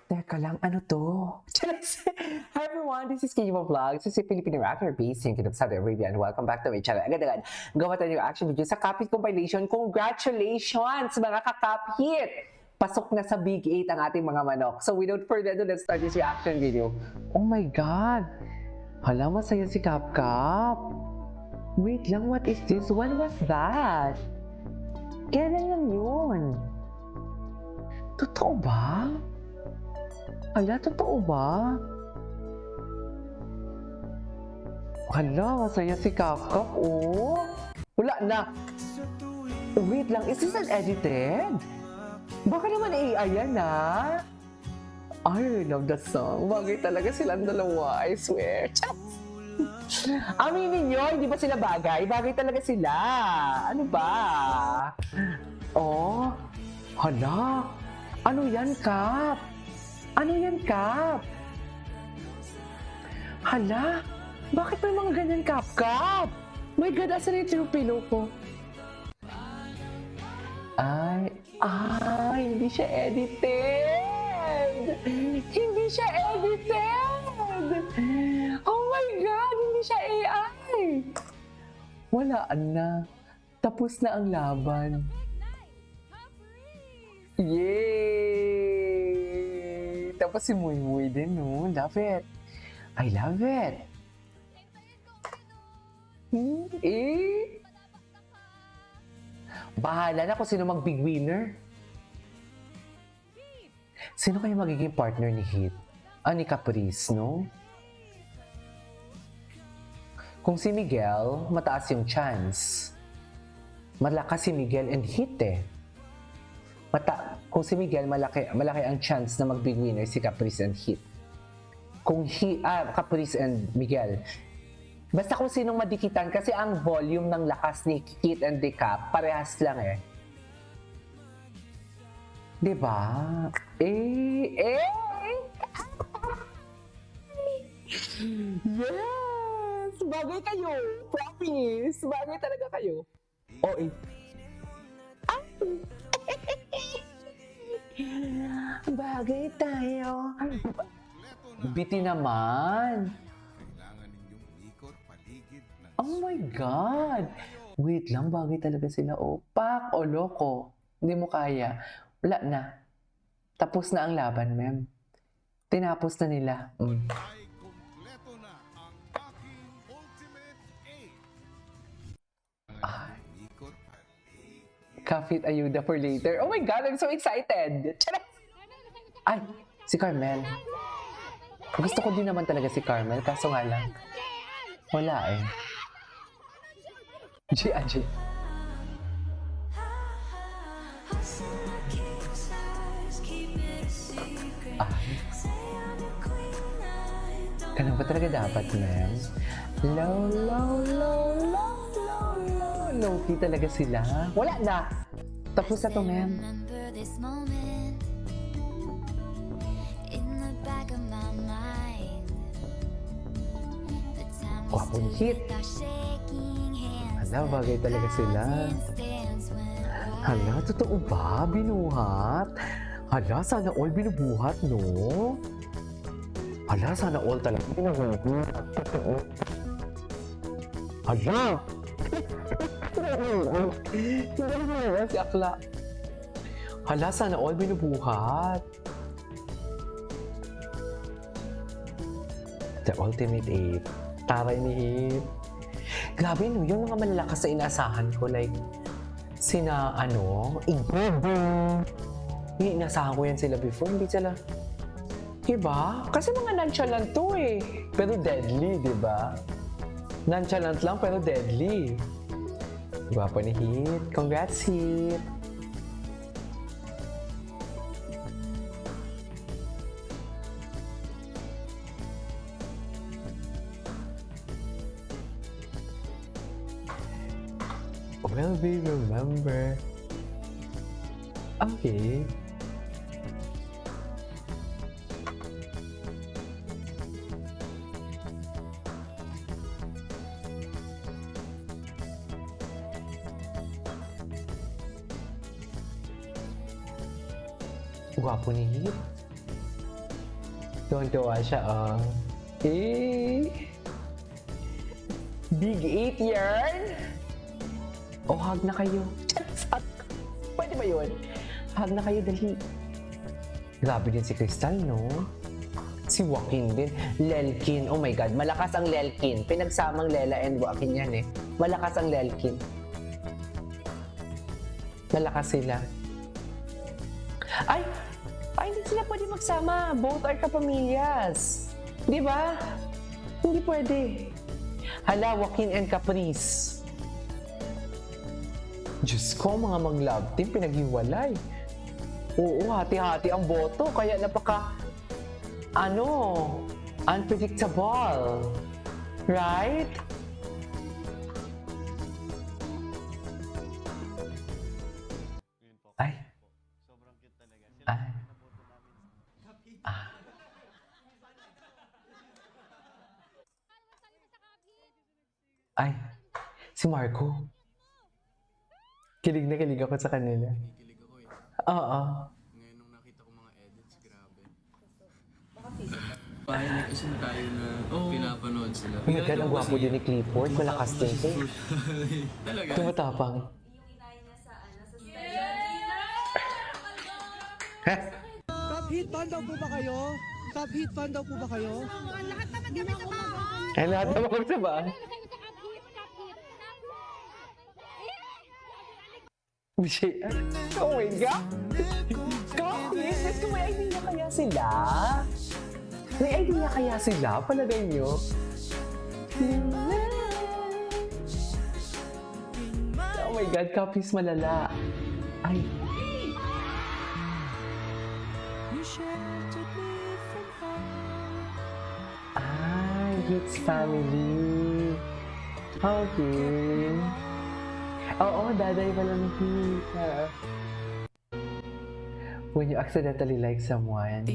Teka lang, ano to? Hi everyone, this is Kimo Vlogs. This is Filipino actor based in Kingdom Saudi Arabia and welcome back to my channel. Agad-agad, gawa tayo yung action video sa Kapit Compilation. Congratulations mga kakapit! Pasok na sa Big 8 ang ating mga manok. So without further ado, let's start this reaction video. Oh my God! Hala, masaya si Kapkap. Wait lang, what is this? When was that? Kailan lang yun? Totoo ba? Hala, totoo ba? Hala, masaya si Kapkap, oh. Wala na. Wait lang, is this an edited? Baka naman AI yan, ha? I love the song. Bagay talaga silang dalawa, I swear. Aminin nyo, hindi ba sila bagay? Bagay talaga sila. Ano ba? Oh, hala. Ano yan, Kap? Ano yan, Kap? Hala, bakit may mga ganyan, Kap? My God, asan yung pilo ko? Hindi siya edited! Hindi siya edited! Oh my God, hindi siya AI! Wala na. Tapos na ang laban. Yay! Tapos si Muy Muy din, no? Love it. I love it. Bahala na kung sino mag-big winner. Sino kaya magiging partner ni Hit? Ni Caprice, no? Kung si Miguel, mataas yung chance. Malakas si Miguel and Hit eh. Kung si Miguel, malaki ang chance na mag-big winner si Caprice and Hit. Kung Caprice and Miguel. Basta kung sinong madikitan kasi ang volume ng lakas ni Hit and Decap, parehas lang eh. Diba? Yes! Bagay kayo! Promise! Bagay talaga kayo. Bagay tayo. Biti naman. Oh my God! Wait lang, bagay talaga sila. Pak o loko. Hindi mo kaya. Wala na. Tapos na ang laban, ma'am. Tinapos na nila. Kafit ayuda for later. Oh my God, I'm so excited! Ay, si Carmel. Gusto ko din naman talaga si Carmel, kaso nga lang, wala eh. G. Ganun ba talaga dapat, ma'am? Low. Low-key talaga sila. Wala na! Tapos na to, ma'am. Wapong Hit. Hala, bagay talaga sila. Hala, totoo ba? Binuhat? Hala, sana all binubuhat, no? Hala, sana all talaga binuhat. Hala! Si Akla. Hala, sana all binubuhat. The Ultimate 8. Taray ni Hit. Grabe, no? Yung mga malalakas na inaasahan ko, like, sina, inaasahan ko yan sila before, hindi sila, diba? Kasi mga nonchalant to eh. Pero deadly, diba? Nonchalant lang, pero deadly. Gwapo ni Hit. Congrats, Hit! Will we remember? Okay. Gwapo ni Hit. Tuwang-tuwa siya, oh. Eh. Big 8 yarn. Oh, hug na kayo. Pwede ba yun? Hug na kayo, dali. Grabe din si Crystal, no? Si Joaquin din. Lelkin. Oh my God. Malakas ang Lelkin. Pinagsamang Lela and Joaquin yan eh. Malakas ang Lelkin. Malakas sila. Ay! Ay, hindi sila pwede magsama. Both are kapamilyas. Di ba? Hindi pwede. Hala, Joaquin and Caprice. Diyos ko, mga mag-love team, pinaghiwalay. Oo, hati-hati ang boto. Kaya unpredictable. Right? Ay. Sobrang cute talaga. Sila Ay. yung naboto namin. Ay. Si Marco. Kilig na kilig ako sa kanila. Kinikilig ako eh. Oo. Ngayon nung nakita ko mga edits, grabe. Bahay na kasi tayo na pinapanood sila. Oh my God, ang gwapo din ni Clifford. Malakas din siya. Talaga. Tumatapang. Top hit fan daw po ba kayo? Top hit fan daw po ba kayo? Lahat naman kami sa bahay. Ay, lahat naman kami sa bahay. Michelle, oh my God! Kapit! Let's go, may idea kaya sila? May idea kaya sila? Palagay nyo? Oh my God, Kapis malala. Ay. Ay, it's family. Okay. Oo, daday pala ng kita. When you accidentally like someone,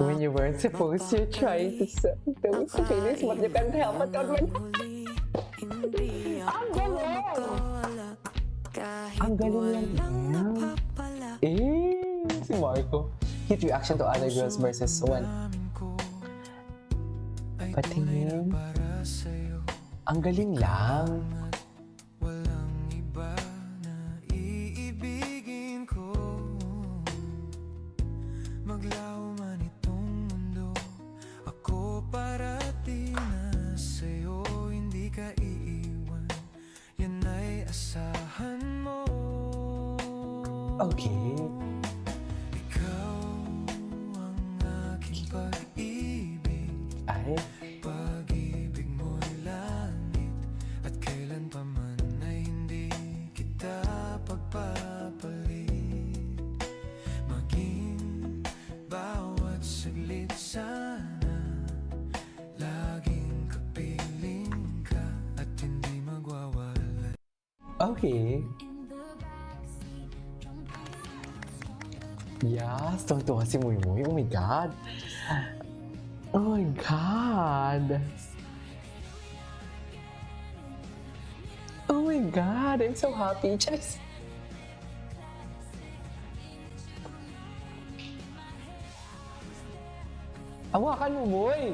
when you weren't supposed to, try to set those feelings, but you can't help it. Ang galing! Ang galing lang niya. Eh, si Marco. Hit reaction to other girls versus one. Patingin. Ang galing lang. Maglaho man itong mundo, ako parating na sa'yo, hindi ka iiwan, yan ay asahan mo. Okay. Ikaw ang aking pag-ibig, Ay. pag-ibig mo'y langit, at kailan pa man ay hindi kita pagpapalit. Maging bawat saglit sana, laging kapiling ka at hindi magwawala. Okay. Yes, tuwang-tuwa si Muy Muy. Oh my God. Oh my God. Oh my God, I'm so happy. Just... Hawakan mo, boy!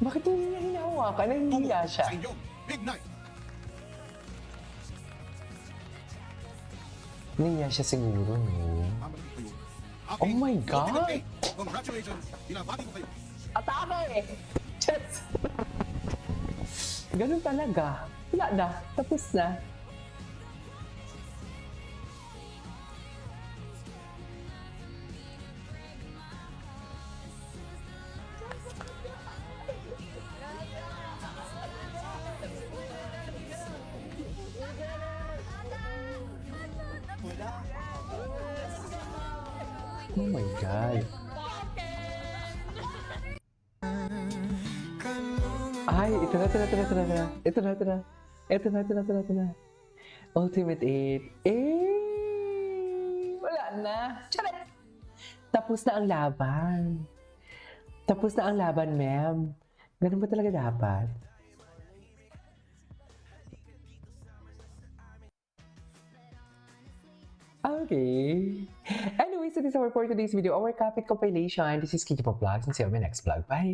Bakit hindi niya hinahawakan? Nahihiya siya. Sa inyo, Big Night! Nahihiya siya siguro, no? Mamalik kayo. Oh my God! Ultimate Day. Congratulations! Binabati ko kayo. Atake! Chess! Ganun talaga. Wala na. Tapos na. Oh my God. Ay, ito na. Ito na. Ultimate 8. Wala na. Charet! Tapos na ang laban. Tapos na ang laban, ma'am. Ganun ba talaga dapat? Okay. Anyways, so this is our for today's video, our Kapit compilation. This is Kiki Vlogs, and see you on my next vlog. Bye!